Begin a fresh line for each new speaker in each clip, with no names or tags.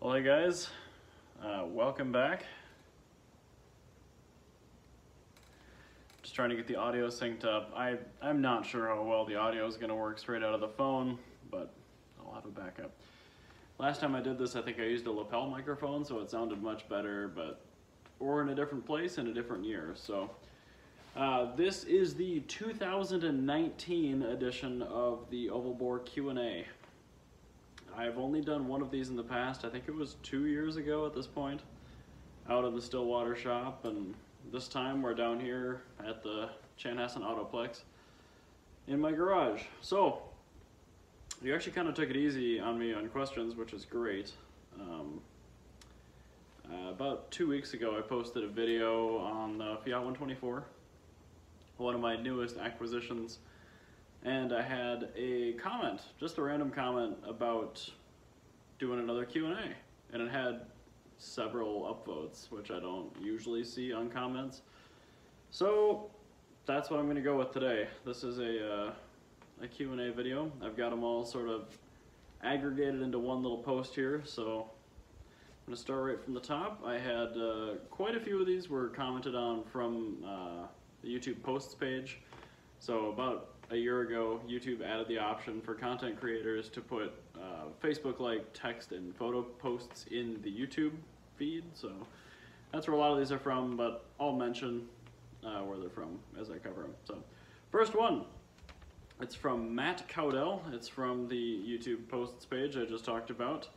Well, hey guys, welcome back. Just trying to get the audio synced up. I'm not sure how well the audio is going to work straight out of the phone, but I'll have a backup. Last time I did this, I think I used a lapel microphone, so it sounded much better, but we're in a different place in a different year. So this is the 2019 edition of the Ovalbore Q A. I've only done one of these in the past. I think it was 2 years ago at this point, out of the Stillwater shop, and this time we're down here at the Chanhassen Autoplex in my garage. So you actually kind of took it easy on me on questions, which is great. About 2 weeks ago I posted a video on the Fiat 124, one of my newest acquisitions, and I had a comment, just a random comment about doing another Q&A, and it had several upvotes, which I don't usually see on comments. So that's what I'm going to go with today. This is a Q&A video. I've got them all sort of aggregated into one little post here, so I'm going to start right from the top. I had quite a few of these were commented on from the YouTube posts page. So about a year ago, YouTube added the option for content creators to put Facebook-like text and photo posts in the YouTube feed. So that's where a lot of these are from, but I'll mention where they're from as I cover them. So first one, it's from Matt Cowdell. It's from the YouTube posts page I just talked about.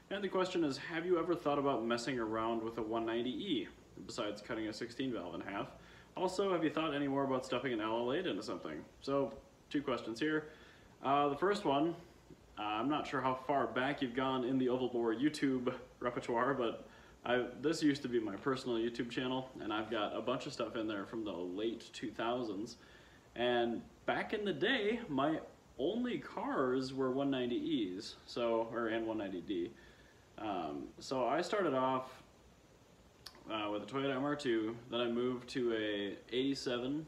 And the question is, have you ever thought about messing around with a 190E besides cutting a 16 valve in half? Also, have you thought any more about stuffing an LL8 into something? So, two questions here. The first one, I'm not sure how far back you've gone in the Ovalbore YouTube repertoire, but this used to be my personal YouTube channel, and I've got a bunch of stuff in there from the late 2000s. And back in the day, my only cars were 190Es, and 190D. So I started off with a Toyota MR2, then I moved to a 87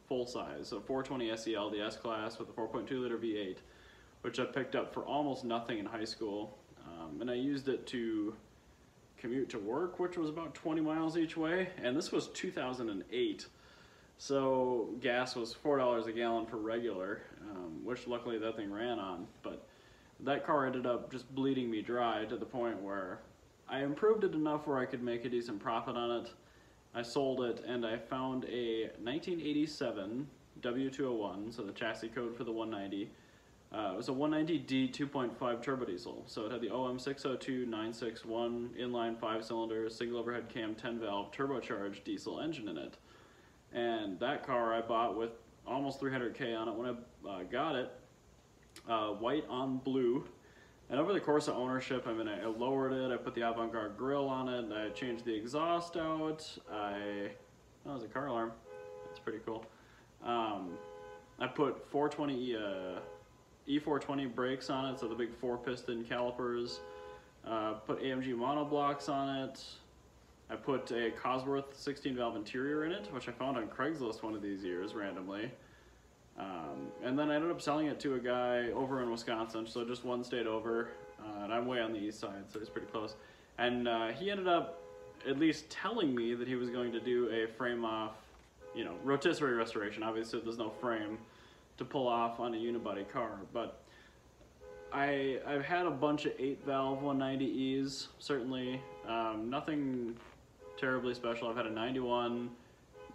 full size, so 420 SEL, the S-Class with a 4.2 liter V8, which I picked up for almost nothing in high school, and I used it to commute to work, which was about 20 miles each way, and this was 2008, so gas was $4 a gallon for regular, which luckily that thing ran on, but that car ended up just bleeding me dry to the point where I improved it enough where I could make a decent profit on it. I sold it, and I found a 1987 W201, so the chassis code for the 190. It was a 190D 2.5 turbo diesel, so it had the OM602961 inline 5-cylinder, single overhead cam 10 valve turbocharged diesel engine in it. And that car I bought with almost 300K on it when I got it, white on blue. And over the course of ownership, I lowered it, I put the avant-garde grille on it, I changed the exhaust out, that was a car alarm, that's pretty cool. I put 420 E420 brakes on it, so the big 4-piston calipers, put AMG monoblocks on it, I put a Cosworth 16-valve interior in it, which I found on Craigslist one of these years randomly. And then I ended up selling it to a guy over in Wisconsin, so just one state over, and I'm way on the east side, so he's pretty close. And he ended up at least telling me that he was going to do a frame-off, rotisserie restoration. Obviously there's no frame to pull off on a unibody car, but I've had a bunch of 8-valve 190Es, certainly, nothing terribly special. I've had a 91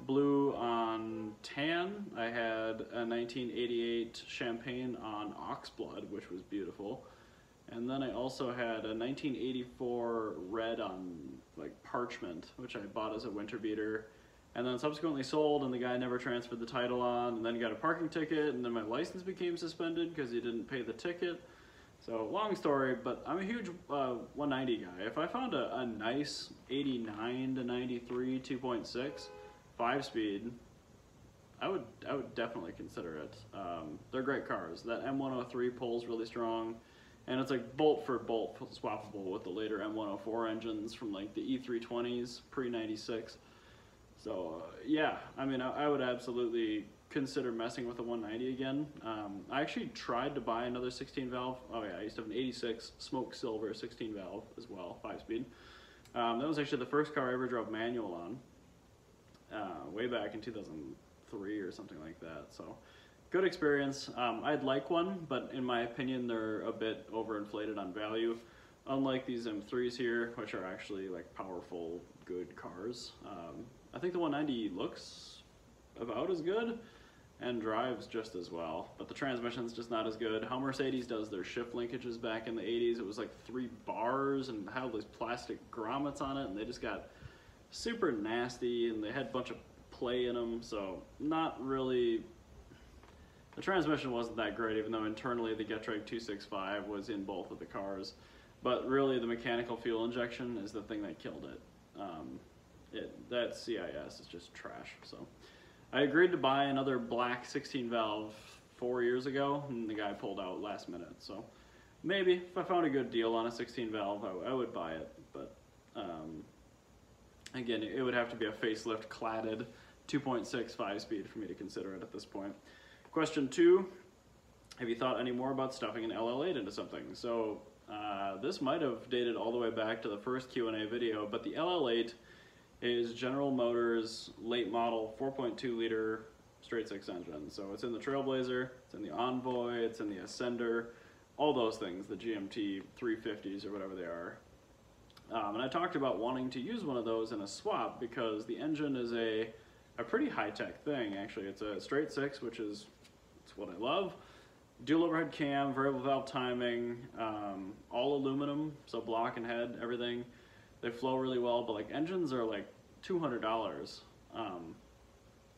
blue on tan. I had a 1988 champagne on oxblood, which was beautiful. And then I also had a 1984 red on parchment, which I bought as a winter beater. And then subsequently sold, and the guy never transferred the title on, and then got a parking ticket, and then my license became suspended because he didn't pay the ticket. So long story, but I'm a huge 190 guy. If I found a nice 89 to 93 2.6 5-speed, I would definitely consider it. They're great cars. That M103 pulls really strong, and it's bolt for bolt swappable with the later M104 engines from the E320s pre-96. So yeah, I would absolutely consider messing with a 190 again. I actually tried to buy another 16 valve. Oh yeah, I used to have an 86 smoke silver 16 valve as well, 5-speed. That was actually the first car I ever drove manual on, way back in 2003 or something like that. So good experience. I'd like one, but in my opinion, they're a bit overinflated on value. Unlike these M3s here, which are actually like powerful, good cars. I think the 190 looks about as good and drives just as well, but the transmission's just not as good. How Mercedes does their shift linkages back in the 80s, it was like 3 bars and had these plastic grommets on it, and they just got super nasty, and they had a bunch of play in them, so not really. The transmission wasn't that great, even though internally the Getrag 265 was in both of the cars. But really, the mechanical fuel injection is the thing that killed it. That CIS is just trash. So I agreed to buy another black 16 valve 4 years ago, and the guy pulled out last minute. So maybe if I found a good deal on a 16 valve, I would buy it. But again, it would have to be a facelift cladded 2.6 5-speed for me to consider it at this point. Question 2, have you thought any more about stuffing an LL8 into something? So this might have dated all the way back to the first Q&A video, but the LL8 is General Motors late model 4.2 liter straight 6 engine. So it's in the Trailblazer, it's in the Envoy, it's in the Ascender, all those things, the GMT 350s or whatever they are. And I talked about wanting to use one of those in a swap because the engine is a pretty high-tech thing, actually. It's a straight 6, which is what I love. Dual overhead cam, variable valve timing, all aluminum, so block and head, everything. They flow really well, but like engines are like $200, and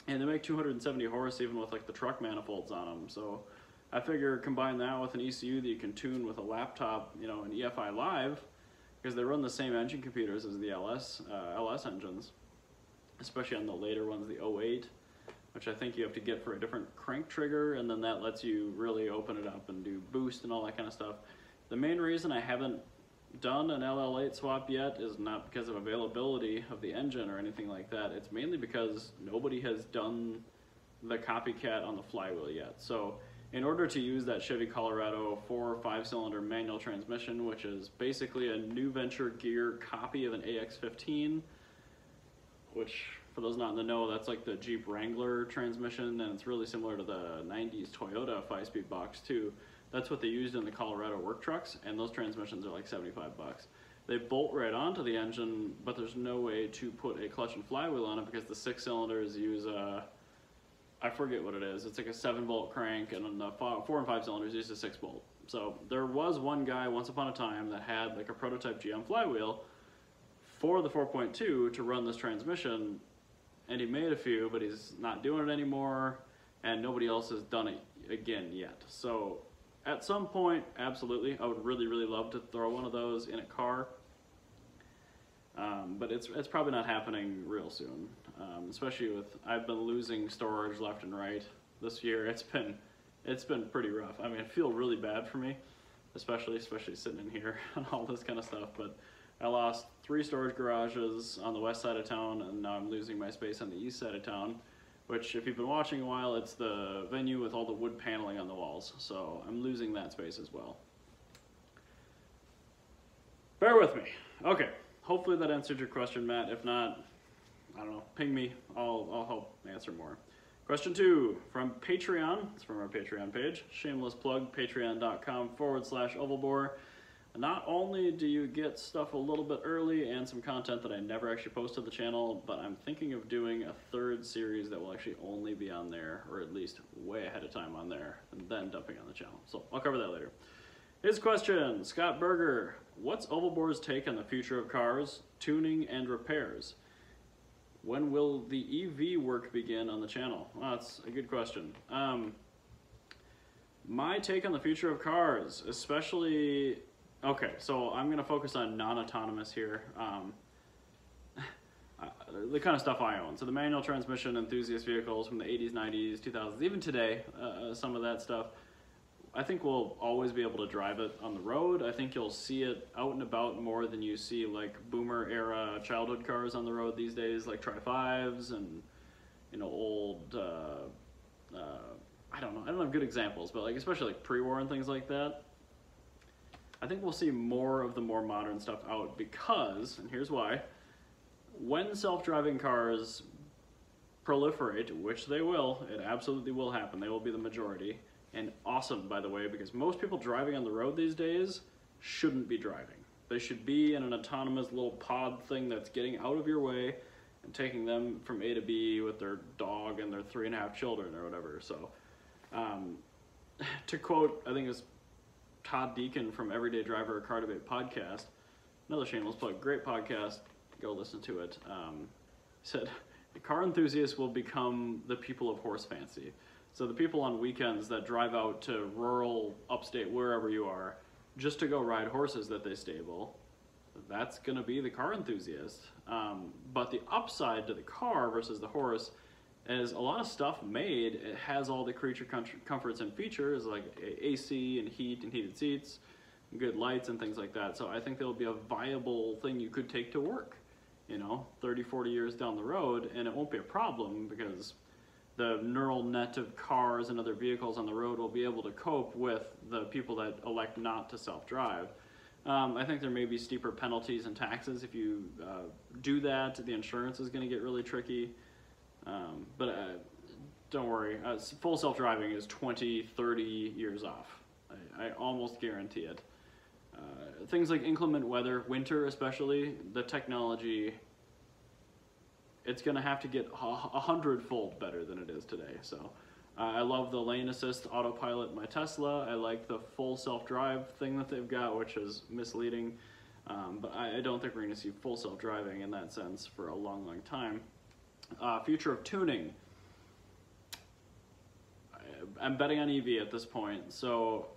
they make 270 horse even with like the truck manifolds on them. So I figure combine that with an ECU that you can tune with a laptop, you know, an EFI Live, because they run the same engine computers as the LS engines, especially on the later ones, the 08. Which I think you have to get for a different crank trigger, and then that lets you really open it up and do boost and all that kind of stuff. The main reason I haven't done an LL8 swap yet is not because of availability of the engine or anything like that. It's mainly because nobody has done the copycat on the flywheel yet. So in order to use that Chevy Colorado 4 or 5-cylinder manual transmission, which is basically a new venture gear copy of an AX15, which for those not in the know, that's like the Jeep Wrangler transmission, and it's really similar to the 90s Toyota 5-speed box too. That's what they used in the Colorado work trucks, and those transmissions are like 75 bucks. They bolt right onto the engine, but there's no way to put a clutch and flywheel on it because the 6 cylinders use I forget what it is. It's like a 7-bolt crank, and then the 4 and 5 cylinders use a 6-bolt. So there was one guy once upon a time that had like a prototype GM flywheel for the 4.2 to run this transmission, and he made a few, but he's not doing it anymore, and nobody else has done it again yet. So at some point, absolutely, I would really, really love to throw one of those in a car, but it's probably not happening real soon, especially with, I've been losing storage left and right this year. It's been pretty rough. I mean, I feel really bad for me, especially sitting in here and all this kind of stuff, but I lost 3 storage garages on the west side of town, and now I'm losing my space on the east side of town, which, if you've been watching a while, it's the venue with all the wood paneling on the walls, so I'm losing that space as well. Bear with me. Okay, hopefully that answered your question, Matt. If not, I don't know, ping me. I'll help answer more. Question 2 from Patreon. It's from our Patreon page. Shameless plug, patreon.com/Ovalbore. Not only do you get stuff a little bit early and some content that I never actually post to the channel, but I'm thinking of doing a 3rd series that will actually only be on there, or at least way ahead of time on there, and then dumping on the channel. So I'll cover that later. His question, Scott Berger, what's Ovalbore's take on the future of cars, tuning, and repairs? When will the EV work begin on the channel? Well, that's a good question. My take on the future of cars, especially... Okay, so I'm going to focus on non-autonomous here, the kind of stuff I own. So the manual transmission enthusiast vehicles from the 80s, 90s, 2000s, even today, some of that stuff, I think we'll always be able to drive it on the road. I think you'll see it out and about more than you see like boomer era childhood cars on the road these days, like Tri-5s and, you know, old I don't know, I don't have good examples, but like especially like pre-war and things like that. I think we'll see more of the more modern stuff out because, and here's why, when self-driving cars proliferate, which they will, it absolutely will happen, they will be the majority, and awesome, by the way, because most people driving on the road these days shouldn't be driving. They should be in an autonomous little pod thing that's getting out of your way and taking them from A to B with their dog and their 3.5 children or whatever. So, to quote, I think it's Todd Deacon from Everyday Driver, a Car Debate podcast, another shameless plug, great podcast, go listen to it. He said, the car enthusiasts will become the people of horse fancy. So the people on weekends that drive out to rural, upstate, wherever you are, just to go ride horses that they stable, that's going to be the car enthusiast. But the upside to the car versus the horse is a lot of stuff made. It has all the creature comforts and features like AC and heat and heated seats, and good lights and things like that. So I think there'll be a viable thing you could take to work, 30, 40 years down the road, and it won't be a problem because the neural net of cars and other vehicles on the road will be able to cope with the people that elect not to self-drive. I think there may be steeper penalties and taxes if you do that. The insurance is going to get really tricky. But don't worry, full self-driving is 20, 30 years off. I almost guarantee it. Things like inclement weather, winter especially, the technology, it's going to have to get 100-fold better than it is today. So I love the lane assist autopilot in my Tesla. I like the full self-drive thing that they've got, which is misleading. But I don't think we're going to see full self-driving in that sense for a long, long time. Future of tuning. I'm betting on EV at this point. So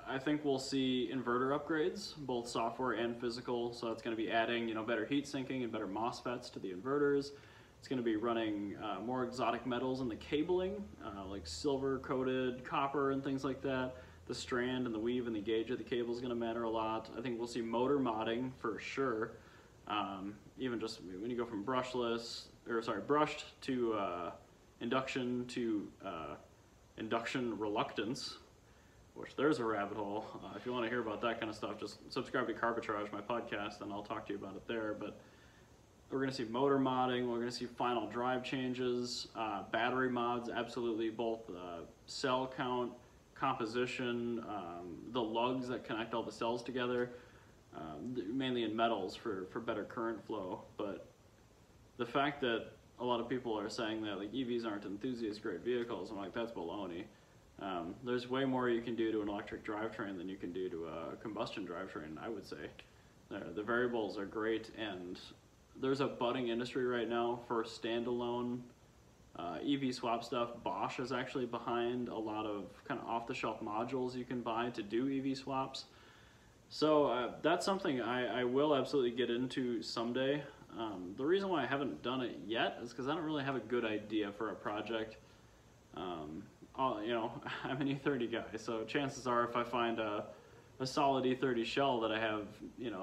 I think we'll see inverter upgrades, both software and physical. So it's going to be adding, better heat sinking and better MOSFETs to the inverters. It's going to be running more exotic metals in the cabling, like silver-coated copper and things like that. The strand and the weave and the gauge of the cable is going to matter a lot. I think we'll see motor modding for sure. Even just when you go from brushed to induction to induction reluctance, which there's a rabbit hole. If you want to hear about that kind of stuff, just subscribe to Carbitrage, my podcast, and I'll talk to you about it there. But we're going to see motor modding, we're going to see final drive changes, battery mods, absolutely, both cell count, composition, the lugs that connect all the cells together, mainly in metals for better current flow. But the fact that a lot of people are saying that like EVs aren't enthusiast-grade vehicles, I'm like, that's baloney. There's way more you can do to an electric drivetrain than you can do to a combustion drivetrain, I would say. The variables are great, and there's a budding industry right now for standalone EV swap stuff. Bosch is actually behind a lot of kind of off-the-shelf modules you can buy to do EV swaps. So that's something I will absolutely get into someday. The reason why I haven't done it yet is because I don't really have a good idea for a project. I'm an E30 guy, so chances are if I find a solid E30 shell that I have,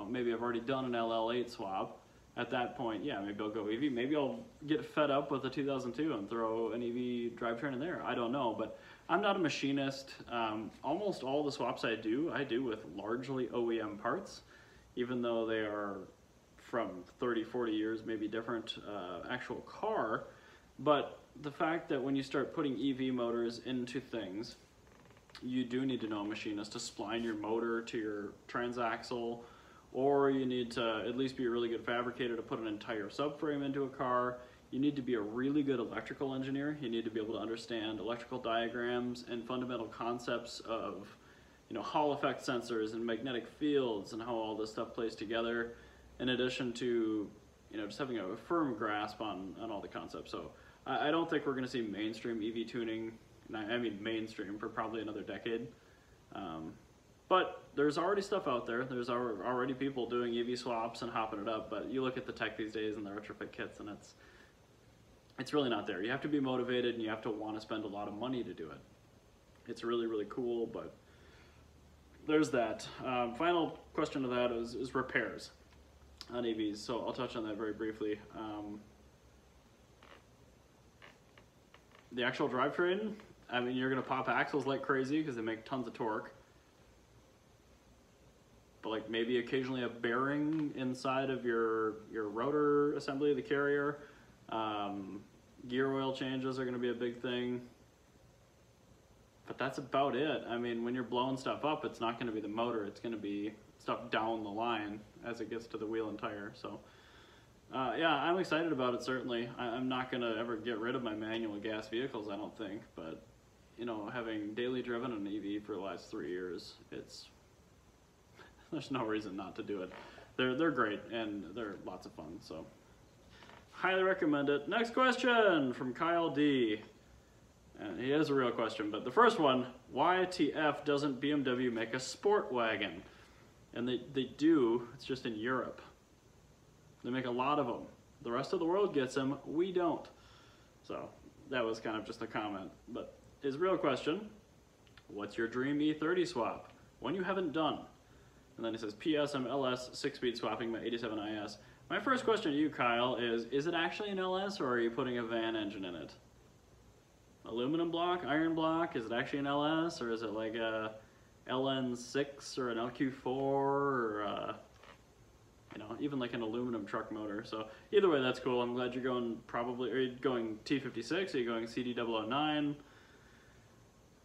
maybe I've already done an LL8 swap, at that point, yeah, maybe I'll go EV. Maybe I'll get fed up with the 2002 and throw an EV drivetrain in there. I don't know, but I'm not a machinist. Almost all the swaps I do with largely OEM parts, even though they are from 30, 40 years, maybe different actual car. But the fact that when you start putting EV motors into things, you do need to know a machinist to spline your motor to your transaxle, or you need to at least be a really good fabricator to put an entire subframe into a car. You need to be a really good electrical engineer. You need to be able to understand electrical diagrams and fundamental concepts of, Hall effect sensors and magnetic fields and how all this stuff plays together, in addition to, just having a firm grasp on all the concepts. So I don't think we're going to see mainstream EV tuning, and I mean mainstream, for probably another decade. But there's already stuff out there. There's already people doing EV swaps and hopping it up, but you look at the tech these days and the retrofit kits, and it's really not there. You have to be motivated and you have to want to spend a lot of money to do it. It's really, really cool, but there's that. Final question to that is repairs on EVs, so I'll touch on that very briefly. The actual drivetrain, I mean, you're gonna pop axles like crazy because they make tons of torque. But like maybe occasionally a bearing inside of your rotor assembly of the carrier. Gear oil changes are gonna be a big thing. But that's about it. I mean, when you're blowing stuff up, it's not gonna be the motor, it's gonna be stuff down the line as it gets to the wheel and tire. So yeah, I'm excited about it, certainly. I'm not gonna ever get rid of my manual gas vehicles, I don't think, but you know, having daily driven an EV for the last 3 years, there's no reason not to do it. They're great and they're lots of fun, so highly recommend it. Next question from Kyle D. And he has a real question, but the first one, why TF doesn't BMW make a sport wagon? And they do, it's just in Europe. They make a lot of them. The rest of the world gets them, we don't. So that was kind of just a comment. But his real question, what's your dream E30 swap? One you haven't done. And then he says, PS, I'm LS 6-speed swapping my 87 IS. My first question to you, Kyle, is it actually an LS or are you putting a van engine in it? Aluminum block, iron block, is it actually an LS or is it like a LN6 or an LQ4 or you know, even like an aluminum truck motor? So either way, that's cool. I'm glad you're going are you going T56, are you going CD009?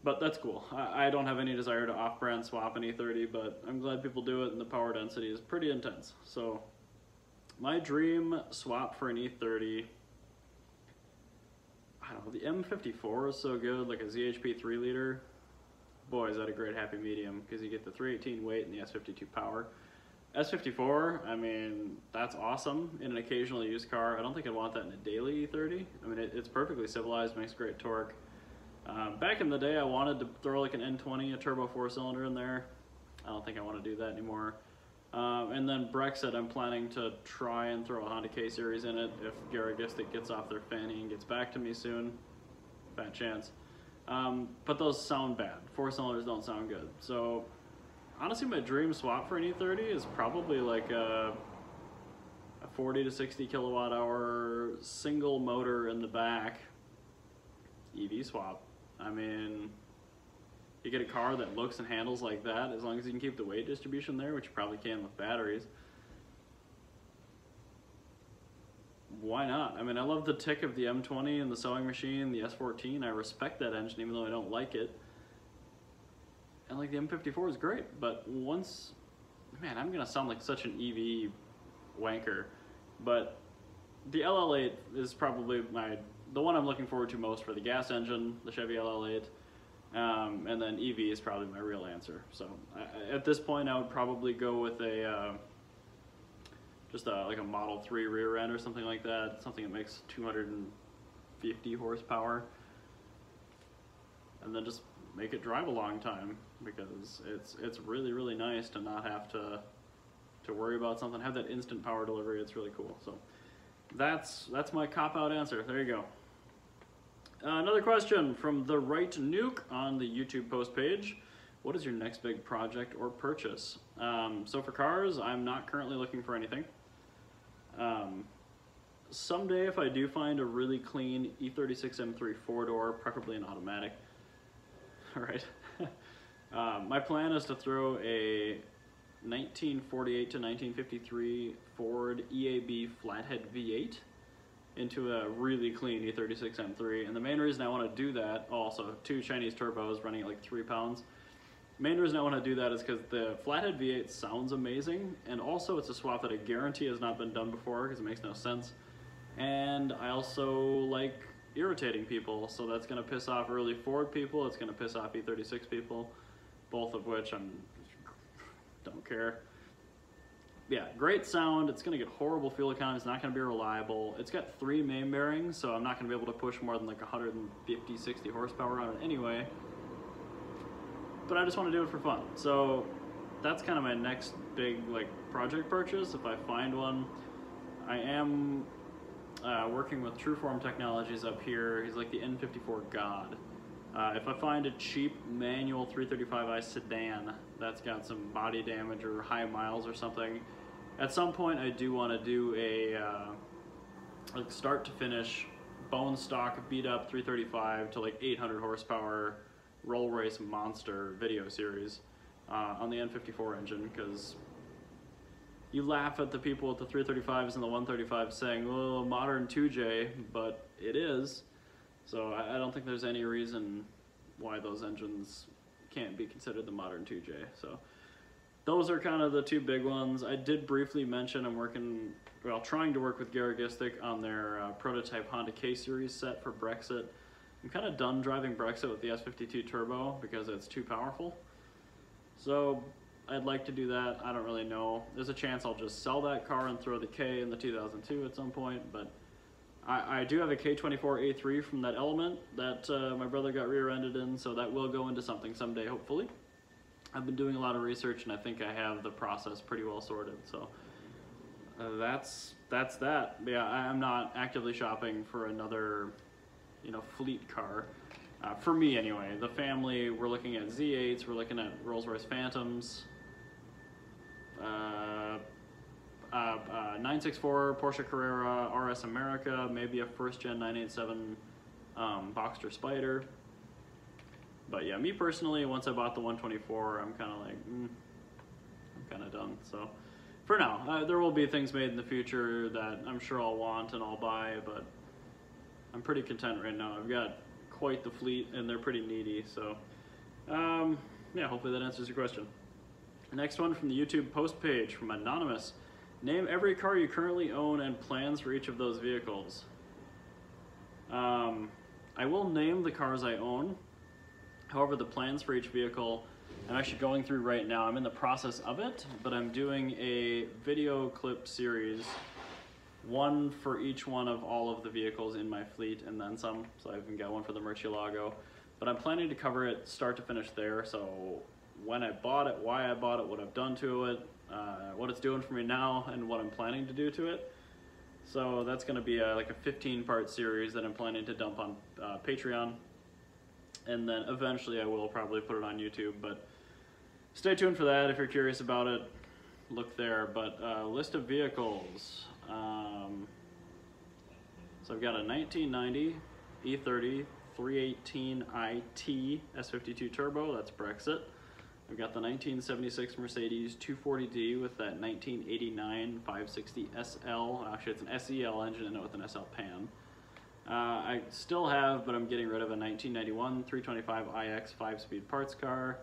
But that's cool. I don't have any desire to off-brand swap an E30, but I'm glad people do it and the power density is pretty intense. So my dream swap for an E30, I don't know, the M54 is so good, like a ZHP 3 liter. Boy, is that a great happy medium, because you get the 318 weight and the S52 power. S54, I mean, that's awesome in an occasional used car. I don't think I'd want that in a daily E30. I mean, it's perfectly civilized, makes great torque. Back in the day, I wanted to throw like an N20, a turbo 4-cylinder in there. I don't think I want to do that anymore. And then Brexit, I'm planning to try and throw a Honda K-Series in it if Garragistic gets off their fanny and gets back to me soon. Fat chance. But those sound bad. 4-cylinders don't sound good. So honestly, my dream swap for an E30 is probably like a 40 to 60 kilowatt hour single motor in the back EV swap. I mean, you get a car that looks and handles like that, as long as you can keep the weight distribution there, which you probably can with batteries. Why not? I mean, I love the tick of the M20 and the sewing machine, the S14. I respect that engine even though I don't like it. And like the M54 is great, but once, man, I'm gonna sound like such an EV wanker, but the LL8 is probably the one I'm looking forward to most for the gas engine, the Chevy LL8. And then EV is probably my real answer. So at this point, I would probably go with like a Model 3 rear end or something like that. Something that makes 250 horsepower, and then just make it drive a long time, because it's really, really nice to not have to worry about something. Have that instant power delivery. It's really cool. So that's my cop-out answer. There you go. Another question from The Right Nuke on the YouTube post page. What is your next big project or purchase? So for cars, I'm not currently looking for anything. Someday, if I do find a really clean E36 M3 4-door, preferably an automatic, all right, my plan is to throw a 1948 to 1953 Ford EAB flathead V8 into a really clean E36 M3, and the main reason I want to do that, also 2 Chinese turbos running at like 3 pounds. Main reason I want to do that is because the flathead V8 sounds amazing, and also it's a swap that I guarantee has not been done before because it makes no sense. And I also like irritating people, so that's going to piss off early Ford people, it's going to piss off E36 people, both of which I don't care. Yeah, great sound. It's going to get horrible fuel economy. It's not going to be reliable. It's got 3 main bearings, so I'm not going to be able to push more than like 150, 60 horsepower on it anyway. But I just want to do it for fun. So that's kind of my next big like project purchase, if I find one. I am working with Trueform Technologies up here. He's like the N54 god. If I find a cheap manual 335i sedan that's got some body damage or high miles or something, at some point I do want to do a like start to finish bone stock beat up 335 to like 800 horsepower roll race monster video series on the N54 engine, because you laugh at the people with the 335s and the 135s saying, well, modern 2J, but it is. So I don't think there's any reason why those engines can't be considered the modern 2J. So those are kind of the two big ones. I did briefly mention I'm trying to work with Garagistic on their prototype Honda K-Series set for Brexit. I'm kind of done driving Brexit with the S52 Turbo because it's too powerful. So I'd like to do that. I don't really know. There's a chance I'll just sell that car and throw the K in the 2002 at some point, but I do have a K24A3 from that Element that my brother got rear-ended in, so that will go into something someday, hopefully. I've been doing a lot of research, and I think I have the process pretty well sorted, so that's that. But yeah, I'm not actively shopping for another, fleet car. For me, anyway. The family, we're looking at Z8s, we're looking at Rolls-Royce Phantoms, 964 Porsche Carrera RS America, maybe a first-gen 987 Boxster Spider. But yeah, me personally, once I bought the 124, I'm kind of like, I'm kind of done. So for now, there will be things made in the future that I'm sure I'll want and I'll buy, but I'm pretty content right now. I've got quite the fleet and they're pretty needy. So yeah, hopefully that answers your question. The next one from the YouTube post page from Anonymous. Name every car you currently own and plans for each of those vehicles. I will name the cars I own. However, the plans for each vehicle, I'm actually going through right now. I'm in the process of it, but I'm doing a video clip series, one for each one of all of the vehicles in my fleet and then some. So I've even got one for the Murcielago. But I'm planning to cover it start to finish there. So when I bought it, why I bought it, what I've done to it, what it's doing for me now, and what I'm planning to do to it. So that's going to be like a 15-part series that I'm planning to dump on Patreon. And then eventually I will probably put it on YouTube, but stay tuned for that. If you're curious about it, look there. But list of vehicles. So I've got a 1990 E30 318i S52 Turbo, that's Brexit. I've got the 1976 Mercedes 240D with that 1989 560 SL. Actually, it's an SEL engine in it with an SL pan. I still have, but I'm getting rid of a 1991 325iX 5-speed parts car.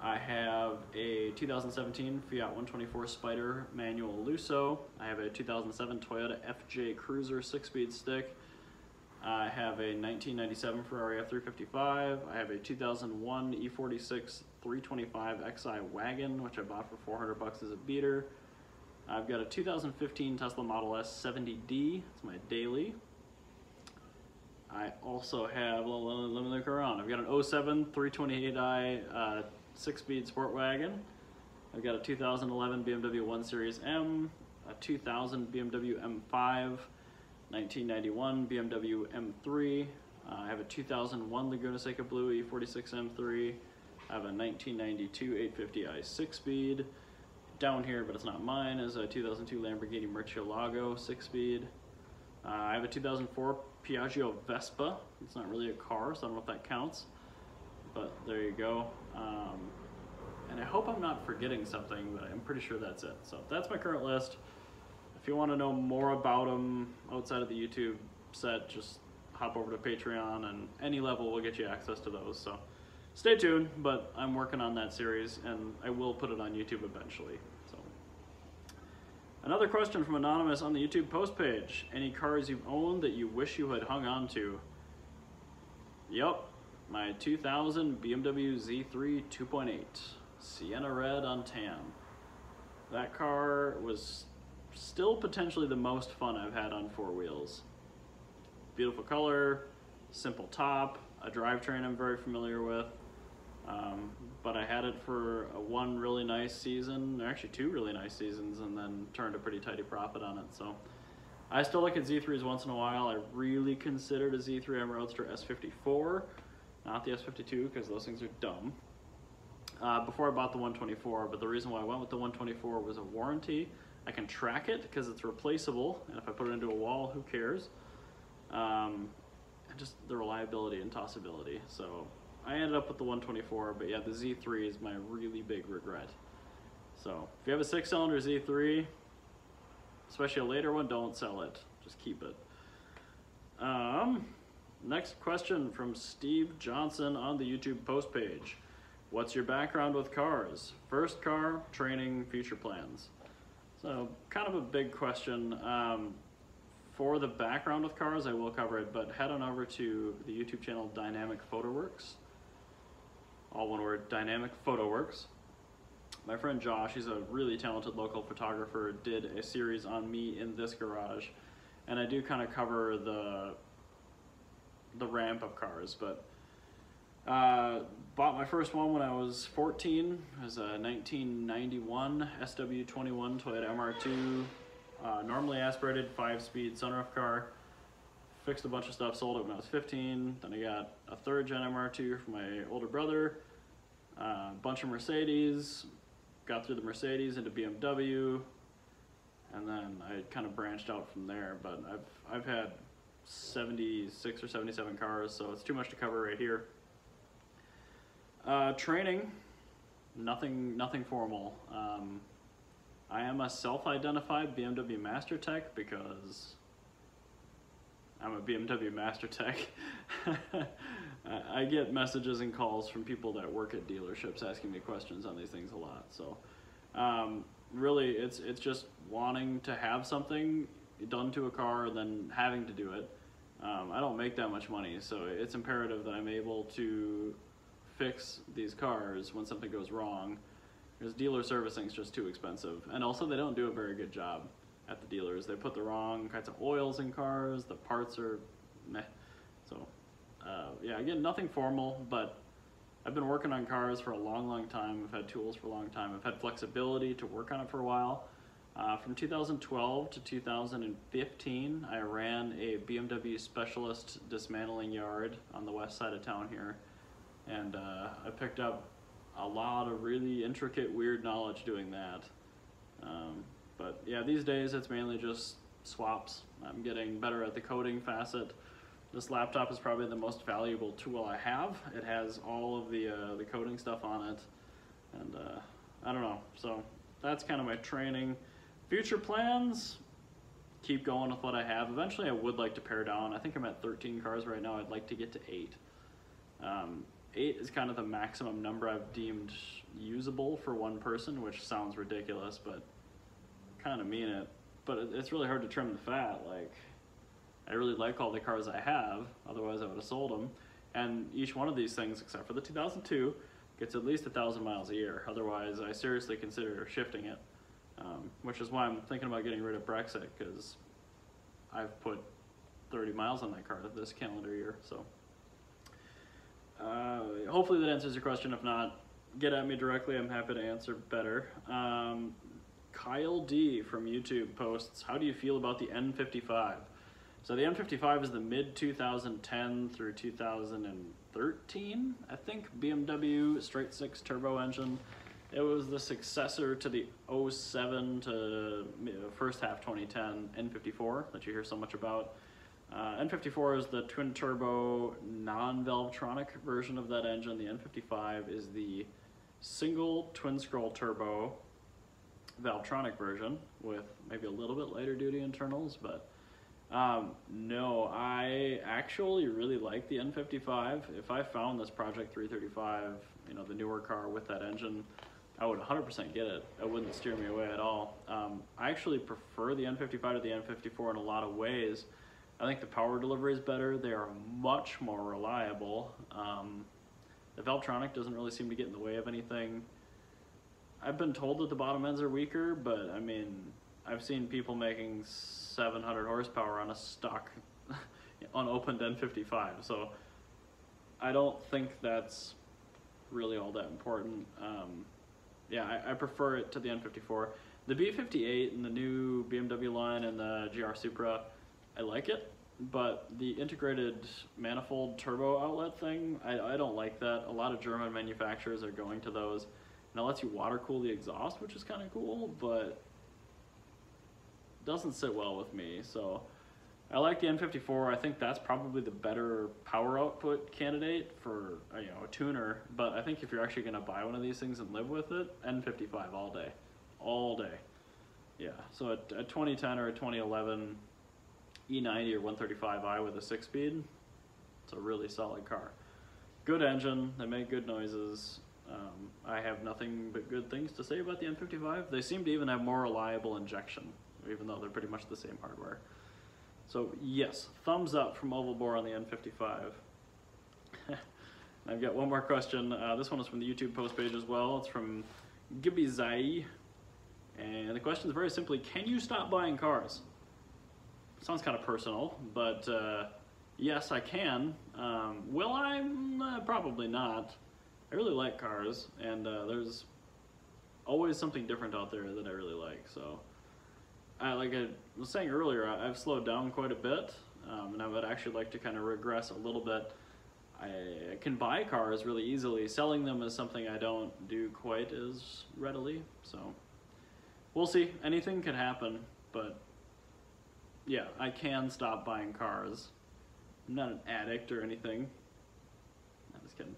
I have a 2017 Fiat 124 Spider manual Lusso. I have a 2007 Toyota FJ Cruiser 6-speed stick. I have a 1997 Ferrari F355. I have a 2001 E46 325 XI wagon, which I bought for $400 as a beater. I've got a 2015 Tesla Model S 70D. It's my daily. I also have, let me look around. I've got an 07 328i 6-speed sport wagon. I've got a 2011 BMW 1 Series M, a 2000 BMW M5, 1991 BMW M3. I have a 2001 Laguna Seca Blue E46 M3. I have a 1992 850i 6-speed. Down here, but it's not mine, is a 2002 Lamborghini Murcielago 6-speed. I have a 2004 Piaggio Vespa. It's not really a car, so I don't know if that counts. But there you go. And I hope I'm not forgetting something, but I'm pretty sure that's it. So that's my current list. If you want to know more about them outside of the YouTube set, just hop over to Patreon, and any level will get you access to those. So stay tuned, but I'm working on that series, and I will put it on YouTube eventually. So another question from Anonymous on the YouTube post page. Any cars you've owned that you wish you had hung on to? Yep, my 2000 BMW Z3 2.8, Sienna Red on tan. That car was still potentially the most fun I've had on four wheels. Beautiful color, simple top, a drivetrain I'm very familiar with. But I had it for one really nice season, or actually two really nice seasons, and then turned a pretty tidy profit on it. So I still look at Z3s once in a while. I really considered a Z3M Roadster S54, not the S52, because those things are dumb. Before I bought the 124, but the reason why I went with the 124 was a warranty. I can track it because it's replaceable, and if I put it into a wall, who cares? And just the reliability and tossability. So I ended up with the 124, but yeah, the Z3 is my really big regret. So if you have a 6-cylinder Z3, especially a later one, don't sell it. Just keep it. Next question from Steve Johnson on the YouTube post page. What's your background with cars? First car, training, future plans. So kind of a big question. For the background with cars, I will cover it, but head on over to the YouTube channel Dynamic Photoworks. All one word, Dynamic Photoworks. My friend Josh, he's a really talented local photographer, did a series on me in this garage, and I do kind of cover the ramp of cars, but bought my first one when I was 14. It was a 1991 SW21 Toyota MR2, normally aspirated 5-speed sunroof car. Fixed a bunch of stuff, sold it when I was 15. Then I got a 3rd gen MR2 from my older brother, a bunch of Mercedes, got through the Mercedes into BMW, and then I kind of branched out from there. But I've had 76 or 77 cars, so it's too much to cover right here. Training, nothing formal. I am a self-identified BMW Master Tech because I'm a BMW Master Tech. I get messages and calls from people that work at dealerships asking me questions on these things a lot. So really it's just wanting to have something done to a car and then having to do it. I don't make that much money, so it's imperative that I'm able to fix these cars when something goes wrong, because dealer servicing is just too expensive. And also they don't do a very good job at the dealers. They put the wrong kinds of oils in cars, the parts are meh. So yeah, again, nothing formal, but I've been working on cars for a long time. I've had tools for a long time. I've had flexibility to work on it for a while. From 2012 to 2015, I ran a BMW specialist dismantling yard on the west side of town here. And I picked up a lot of really intricate, weird knowledge doing that. But yeah, these days it's mainly just swaps. I'm getting better at the coding facet. This laptop is probably the most valuable tool I have. It has all of the coding stuff on it. And I don't know, so that's kind of my training. Future plans, keep going with what I have. Eventually I would like to pare down. I think I'm at 13 cars right now. I'd like to get to 8. 8 is kind of the maximum number I've deemed usable for one person, which sounds ridiculous, but kind of mean it. But it's really hard to trim the fat. Like, I really like all the cars I have, otherwise I would have sold them. And each one of these things, except for the 2002, gets at least 1,000 miles a year. Otherwise, I seriously consider shifting it, which is why I'm thinking about getting rid of Brexit, because I've put 30 miles on that car this calendar year. So hopefully that answers your question. If not, get at me directly. I'm happy to answer better. Kyle D from YouTube posts, how do you feel about the N55? So the N55 is the mid-2010 through 2013, I think, BMW straight 6 turbo engine. It was the successor to the 07 to first half 2010 N54 that you hear so much about. N54 is the twin turbo non-Valvetronic version of that engine. The N55 is the single twin scroll turbo Valvetronic version with maybe a little bit lighter duty internals, but no, I actually really like the N55. If I found this Project 335, you know, the newer car with that engine, I would 100% get it. It wouldn't steer me away at all. I actually prefer the N55 to the N54 in a lot of ways. I think the power delivery is better. They are much more reliable. The Valvetronic doesn't really seem to get in the way of anything. I've been told that the bottom ends are weaker, but I mean, I've seen people making 700 horsepower on a stock unopened N55, so I don't think that's really all that important. Yeah, I prefer it to the N54. The B58 and the new BMW line and the GR Supra, I like it, but the integrated manifold turbo outlet thing, I don't like that. A lot of German manufacturers are going to those, and it lets you water cool the exhaust, which is kind of cool, but doesn't sit well with me. So I like the N54. I think that's probably the better power output candidate for a tuner. But I think if you're actually going to buy one of these things and live with it, N55 all day, all day. Yeah. So a 2010 or a 2011 E90 or 135i with a 6-speed, it's a really solid car. Good engine. They make good noises. I have nothing but good things to say about the N55. They seem to even have more reliable injection, even though they're pretty much the same hardware. So yes, thumbs up from Ovalbore on the N55. I've got one more question. This one is from the YouTube post page as well. It's from Gibby Zai. And the question is very simply, can you stop buying cars? Sounds kind of personal, but yes, I can. Will I? Probably not. I really like cars, and there's always something different out there that I really like. So, like I was saying earlier, I've slowed down quite a bit, and I would actually like to kind of regress a little bit. I can buy cars really easily. Selling them is something I don't do quite as readily. So, we'll see. Anything could happen, but yeah, I can stop buying cars. I'm not an addict or anything. I'm just kidding.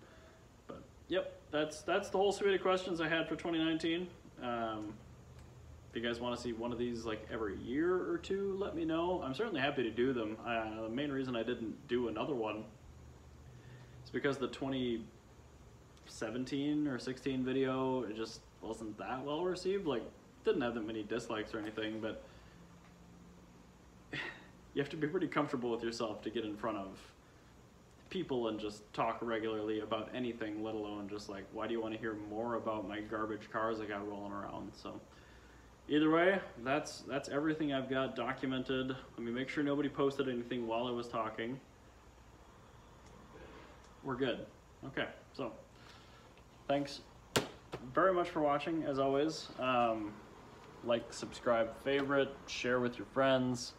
But yep, that's the whole suite of questions I had for 2019. If you guys want to see one of these like every year or two, let me know. I'm certainly happy to do them. The main reason I didn't do another one is because the 2017 or 16 video, it just wasn't that well received. Like, didn't have that many dislikes or anything, but you have to be pretty comfortable with yourself to get in front of people and just talk regularly about anything, let alone just like, why do you want to hear more about my garbage cars I got rolling around? So either way, that's everything I've got documented. Let me make sure nobody posted anything while I was talking. We're good. Okay, so thanks very much for watching, as always. Like, subscribe, favorite, share with your friends.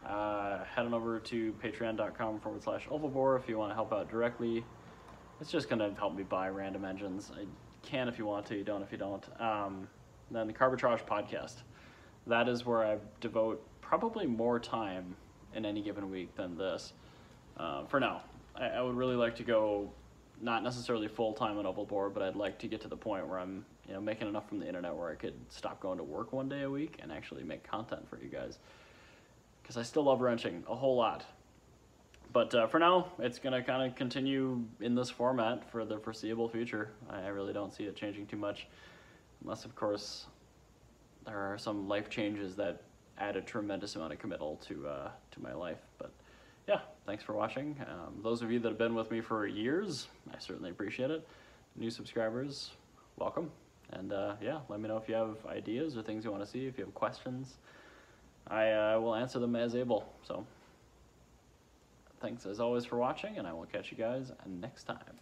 Head on over to patreon.com/Ovalbore if you want to help out directly. It's just going to help me buy random engines. I can if you want to, you don't if you don't. Then the Carbitrage podcast. That is where I devote probably more time in any given week than this. For now, I would really like to go, not necessarily full-time on Ovalbore, but I'd like to get to the point where I'm making enough from the internet where I could stop going to work one day a week and actually make content for you guys. Because I still love wrenching a whole lot. But for now, it's going to kind of continue in this format for the foreseeable future. I really don't see it changing too much. Unless, of course, there are some life changes that add a tremendous amount of committal to my life. But yeah, thanks for watching. Those of you that have been with me for years, I certainly appreciate it. New subscribers, welcome. And yeah, let me know if you have ideas or things you want to see, if you have questions. I will answer them as able. So thanks as always for watching, and I will catch you guys next time.